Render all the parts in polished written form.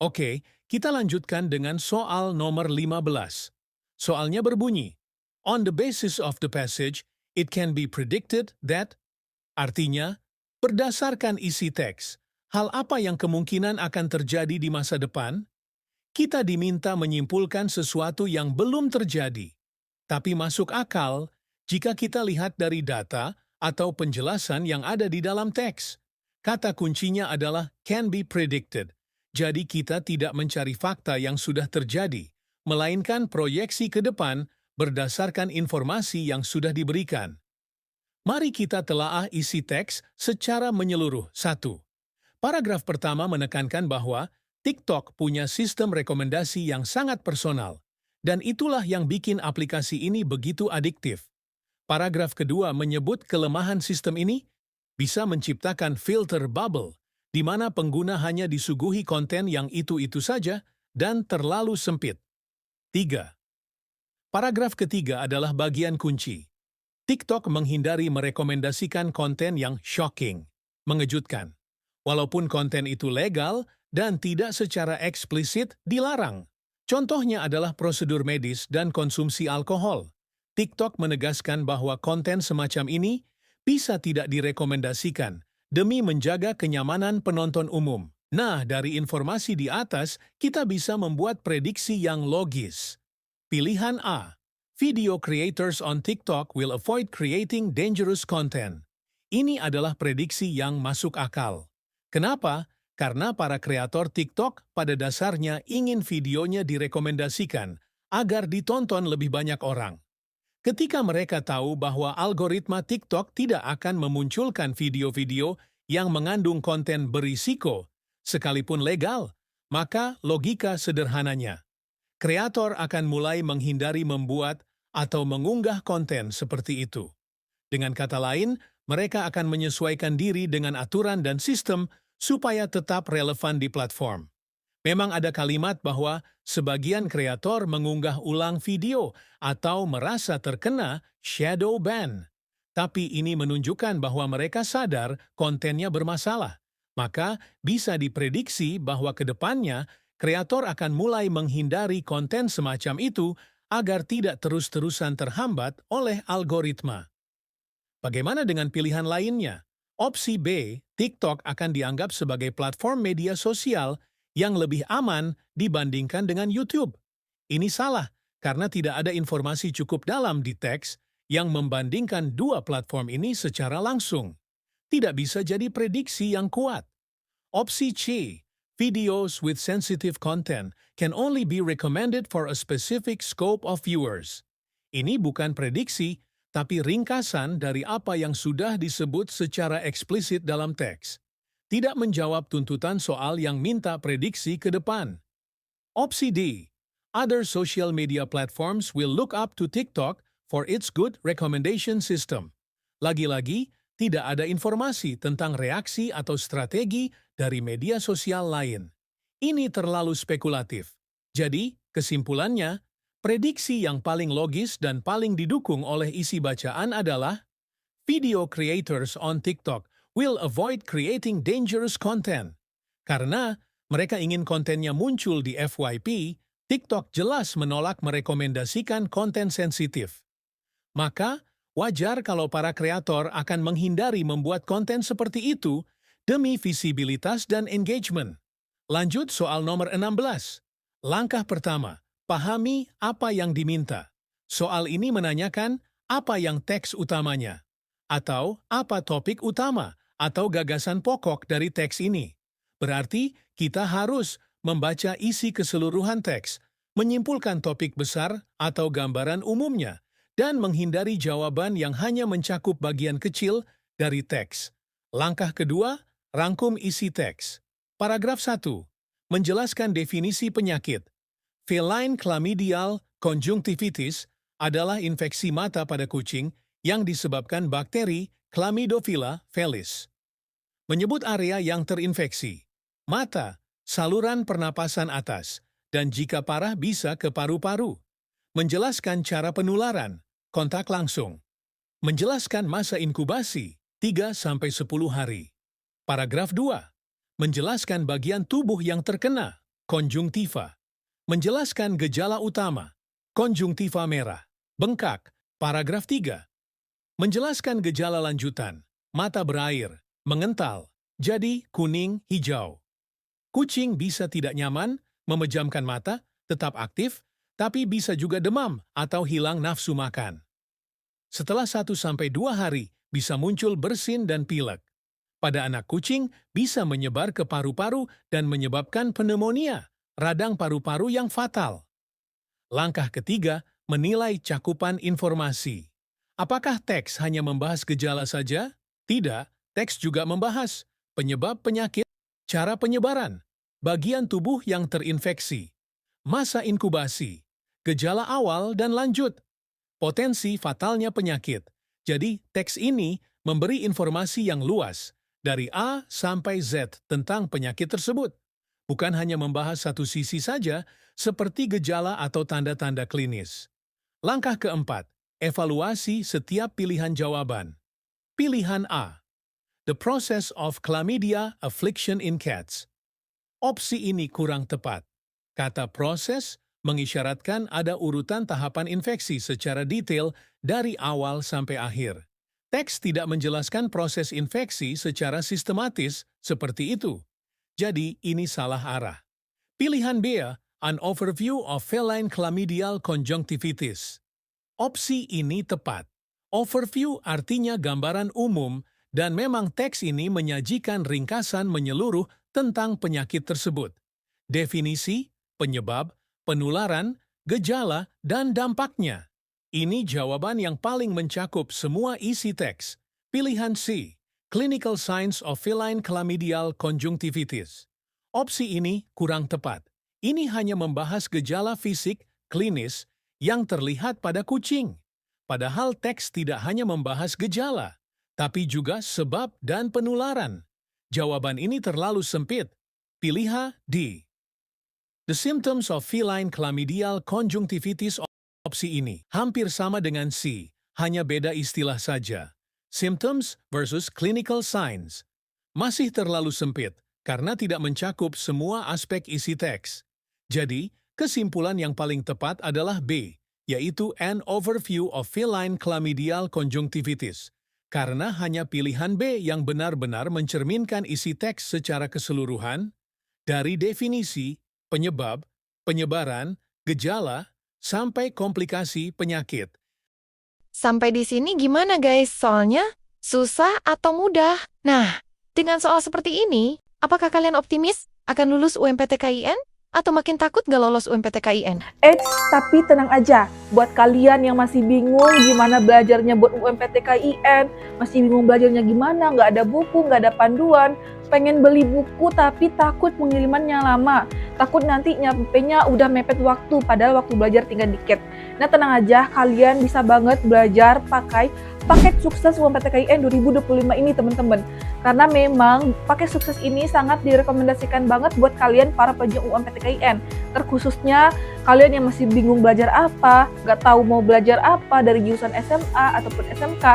Oke, kita lanjutkan dengan soal nomor 15. Soalnya berbunyi, on the basis of the passage, it can be predicted that, artinya, berdasarkan isi teks, hal apa yang kemungkinan akan terjadi di masa depan? Kita diminta menyimpulkan sesuatu yang belum terjadi, tapi masuk akal jika kita lihat dari data atau penjelasan yang ada di dalam teks. Kata kuncinya adalah can be predicted. Jadi kita tidak mencari fakta yang sudah terjadi, melainkan proyeksi ke depan berdasarkan informasi yang sudah diberikan. Mari kita telaah isi teks secara menyeluruh. 1. Paragraf pertama menekankan bahwa TikTok punya sistem rekomendasi yang sangat personal, dan itulah yang bikin aplikasi ini begitu adiktif. Paragraf kedua menyebut kelemahan sistem ini bisa menciptakan filter bubble, di mana pengguna hanya disuguhi konten yang itu-itu saja dan terlalu sempit. 3. Paragraf ketiga adalah bagian kunci. TikTok menghindari merekomendasikan konten yang shocking, mengejutkan. Walaupun konten itu legal dan tidak secara eksplisit dilarang. Contohnya adalah prosedur medis dan konsumsi alkohol. TikTok menegaskan bahwa konten semacam ini bisa tidak direkomendasikan demi menjaga kenyamanan penonton umum. Nah, dari informasi di atas, kita bisa membuat prediksi yang logis. Pilihan A. Video creators on TikTok will avoid creating dangerous content. Ini adalah prediksi yang masuk akal. Kenapa? Karena para kreator TikTok pada dasarnya ingin videonya direkomendasikan agar ditonton lebih banyak orang. Ketika mereka tahu bahwa algoritma TikTok tidak akan memunculkan video-video yang mengandung konten berisiko, sekalipun legal, maka logika sederhananya. Kreator akan mulai menghindari membuat atau mengunggah konten seperti itu. Dengan kata lain, mereka akan menyesuaikan diri dengan aturan dan sistem supaya tetap relevan di platform. Memang ada kalimat bahwa sebagian kreator mengunggah ulang video atau merasa terkena shadow ban. Tapi ini menunjukkan bahwa mereka sadar kontennya bermasalah. Maka bisa diprediksi bahwa ke depannya kreator akan mulai menghindari konten semacam itu agar tidak terus-terusan terhambat oleh algoritma. Bagaimana dengan pilihan lainnya? Opsi B, TikTok akan dianggap sebagai platform media sosial yang lebih aman dibandingkan dengan YouTube. Ini salah, karena tidak ada informasi cukup dalam di teks yang membandingkan dua platform ini secara langsung. Tidak bisa jadi prediksi yang kuat. Opsi C, videos with sensitive content can only be recommended for a specific scope of viewers. Ini bukan prediksi, tapi ringkasan dari apa yang sudah disebut secara eksplisit dalam teks. Tidak menjawab tuntutan soal yang minta prediksi ke depan. Opsi D, other social media platforms will look up to TikTok for its good recommendation system. Lagi-lagi, tidak ada informasi tentang reaksi atau strategi dari media sosial lain. Ini terlalu spekulatif. Jadi, kesimpulannya, prediksi yang paling logis dan paling didukung oleh isi bacaan adalah video creators on TikTok will avoid creating dangerous content. Karena mereka ingin kontennya muncul di FYP, TikTok jelas menolak merekomendasikan konten sensitif. Maka, wajar kalau para kreator akan menghindari membuat konten seperti itu demi visibilitas dan engagement. Lanjut soal nomor 16. Langkah pertama, pahami apa yang diminta. Soal ini menanyakan apa yang teks utamanya, atau apa topik utama atau gagasan pokok dari teks ini. Berarti kita harus membaca isi keseluruhan teks, menyimpulkan topik besar atau gambaran umumnya, dan menghindari jawaban yang hanya mencakup bagian kecil dari teks. Langkah kedua, rangkum isi teks. Paragraf 1. Menjelaskan definisi penyakit. Feline chlamydial conjunctivitis adalah infeksi mata pada kucing yang disebabkan bakteri Chlamydophila felis. Menyebut area yang terinfeksi. Mata, saluran pernapasan atas, dan jika parah bisa ke paru-paru. Menjelaskan cara penularan. Kontak langsung. Menjelaskan masa inkubasi, 3-10 hari. Paragraf 2. Menjelaskan bagian tubuh yang terkena. konjungtiva. Menjelaskan gejala utama, konjungtiva merah, bengkak, paragraf 3. Menjelaskan gejala lanjutan, mata berair, mengental, jadi kuning, hijau. Kucing bisa tidak nyaman, memejamkan mata, tetap aktif, tapi bisa juga demam atau hilang nafsu makan. Setelah 1-2 hari, bisa muncul bersin dan pilek. Pada anak kucing, bisa menyebar ke paru-paru dan menyebabkan pneumonia, radang paru-paru yang fatal. Langkah ketiga, menilai cakupan informasi. Apakah teks hanya membahas gejala saja? Tidak, teks juga membahas penyebab penyakit, cara penyebaran, bagian tubuh yang terinfeksi, masa inkubasi, gejala awal dan lanjut, potensi fatalnya penyakit. Jadi, teks ini memberi informasi yang luas, dari A sampai Z tentang penyakit tersebut. Bukan hanya membahas satu sisi saja, seperti gejala atau tanda-tanda klinis. Langkah keempat, evaluasi setiap pilihan jawaban. Pilihan A, the process of chlamydia affliction in cats. Opsi ini kurang tepat. Kata proses mengisyaratkan ada urutan tahapan infeksi secara detail dari awal sampai akhir. Teks tidak menjelaskan proses infeksi secara sistematis seperti itu. Jadi, ini salah arah. Pilihan B, an overview of feline chlamydial conjunctivitis. Opsi ini tepat. Overview artinya gambaran umum dan memang teks ini menyajikan ringkasan menyeluruh tentang penyakit tersebut. Definisi, penyebab, penularan, gejala, dan dampaknya. Ini jawaban yang paling mencakup semua isi teks. Pilihan C, clinical signs of feline chlamydial conjunctivitis. Opsi ini kurang tepat. Ini hanya membahas gejala fisik, klinis, yang terlihat pada kucing. Padahal teks tidak hanya membahas gejala, tapi juga sebab dan penularan. Jawaban ini terlalu sempit. Pilih D. The symptoms of feline chlamydial conjunctivitis. Opsi ini hampir sama dengan C, hanya beda istilah saja. Symptoms versus clinical signs. Masih terlalu sempit karena tidak mencakup semua aspek isi teks. Jadi, kesimpulan yang paling tepat adalah B, yaitu an overview of feline chlamydial conjunctivitis. Karena hanya pilihan B yang benar-benar mencerminkan isi teks secara keseluruhan, dari definisi, penyebab, penyebaran, gejala, sampai komplikasi penyakit. Sampai di sini gimana guys? Soalnya susah atau mudah? Nah, dengan soal seperti ini, apakah kalian optimis akan lulus UMPTKIN? Atau makin takut gak lolos UMPTKIN? Tapi tenang aja, buat kalian yang masih bingung gimana belajarnya buat UMPTKIN, masih bingung belajarnya gimana, nggak ada buku, nggak ada panduan, pengen beli buku tapi takut pengirimannya lama, takut nanti nyampenya udah mepet waktu, padahal waktu belajar tinggal dikit. Nah tenang aja, kalian bisa banget belajar pakai paket sukses UMPTKIN 2025 ini teman-teman. Karena memang paket sukses ini sangat direkomendasikan banget buat kalian para pejuang UMPTKIN. Terkhususnya kalian yang masih bingung belajar apa, nggak tahu mau belajar apa dari jurusan SMA ataupun SMK.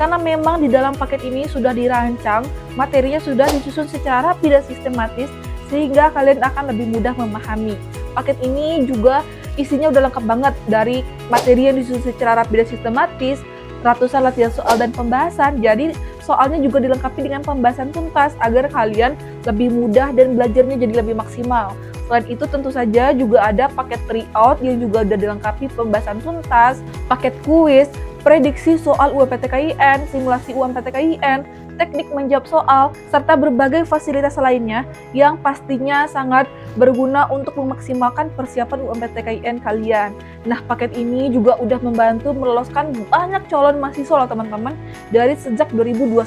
Karena memang di dalam paket ini sudah dirancang, materinya sudah disusun secara rapi dan sistematis, sehingga kalian akan lebih mudah memahami. Paket ini juga isinya udah lengkap banget dari materi yang disusun secara rapi dan sistematis, ratusan latihan soal dan pembahasan, jadi soalnya juga dilengkapi dengan pembahasan tuntas agar kalian lebih mudah dan belajarnya jadi lebih maksimal. Selain itu tentu saja juga ada paket tryout yang juga udah dilengkapi pembahasan tuntas, paket kuis, prediksi soal UMPTKIN, simulasi UMPTKIN, teknik menjawab soal, serta berbagai fasilitas lainnya yang pastinya sangat berguna untuk memaksimalkan persiapan UMPTKIN kalian. Nah, paket ini juga udah membantu meloloskan banyak calon mahasiswa loh teman-teman dari sejak 2021.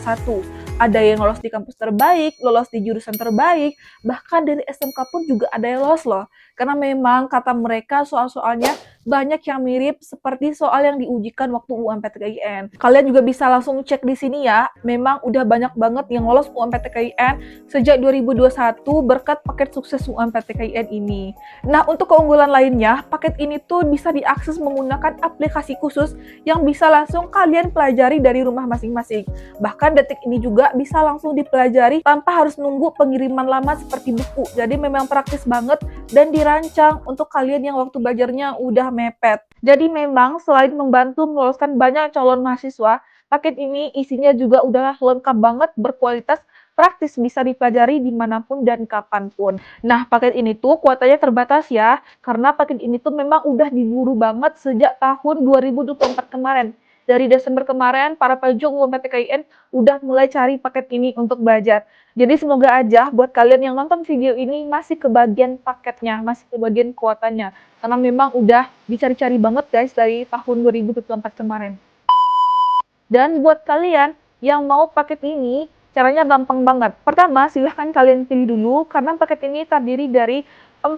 Ada yang lolos di kampus terbaik, lolos di jurusan terbaik, bahkan dari SMK pun juga ada yang lolos loh. Karena memang kata mereka soal-soalnya banyak yang mirip seperti soal yang diujikan waktu UMPTKIN. Kalian juga bisa langsung cek di sini ya, memang udah banyak banget yang lolos UMPTKIN sejak 2021 berkat paket sukses UMPTKIN ini. Nah, untuk keunggulan lainnya, paket ini tuh bisa diakses menggunakan aplikasi khusus yang bisa langsung kalian pelajari dari rumah masing-masing. Bahkan detik ini juga bisa langsung dipelajari tanpa harus nunggu pengiriman lama seperti buku. Jadi memang praktis banget dan dirancang untuk kalian yang waktu belajarnya udah mepet. Jadi memang selain membantu meloloskan banyak calon mahasiswa, paket ini isinya juga udah lengkap banget, berkualitas, praktis, bisa dipelajari dimanapun dan kapanpun. Nah, paket ini tuh kuotanya terbatas ya, karena paket ini tuh memang udah diburu banget sejak tahun 2024 kemarin. Dari Desember kemarin, para pejuang UMPTKIN udah mulai cari paket ini untuk belajar. Jadi semoga aja buat kalian yang nonton video ini masih kebagian paketnya, masih kebagian kuotanya. Karena memang udah dicari-cari banget guys dari tahun 2024 kemarin. Dan buat kalian yang mau paket ini, caranya gampang banget. Pertama, silahkan kalian pilih dulu, karena paket ini terdiri dari 4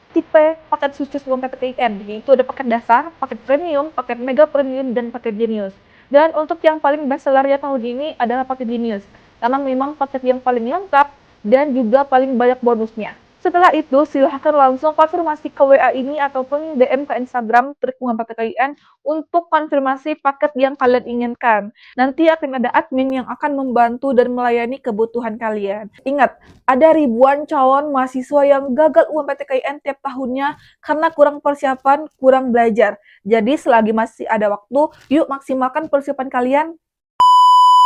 tipe paket sukses UMPTKIN, yaitu ada paket dasar, paket premium, paket mega premium, dan paket genius. Dan untuk yang paling best sellernya tahun ini adalah paket genius, karena memang paket yang paling lengkap dan juga paling banyak bonusnya. Setelah itu, silahkan langsung konfirmasi ke WA ini ataupun DM ke Instagram Trik UMPTKIN untuk konfirmasi paket yang kalian inginkan. Nanti akan ada admin yang akan membantu dan melayani kebutuhan kalian. Ingat, ada ribuan calon mahasiswa yang gagal UMPTKIN tiap tahunnya karena kurang persiapan, kurang belajar. Jadi selagi masih ada waktu, yuk maksimalkan persiapan kalian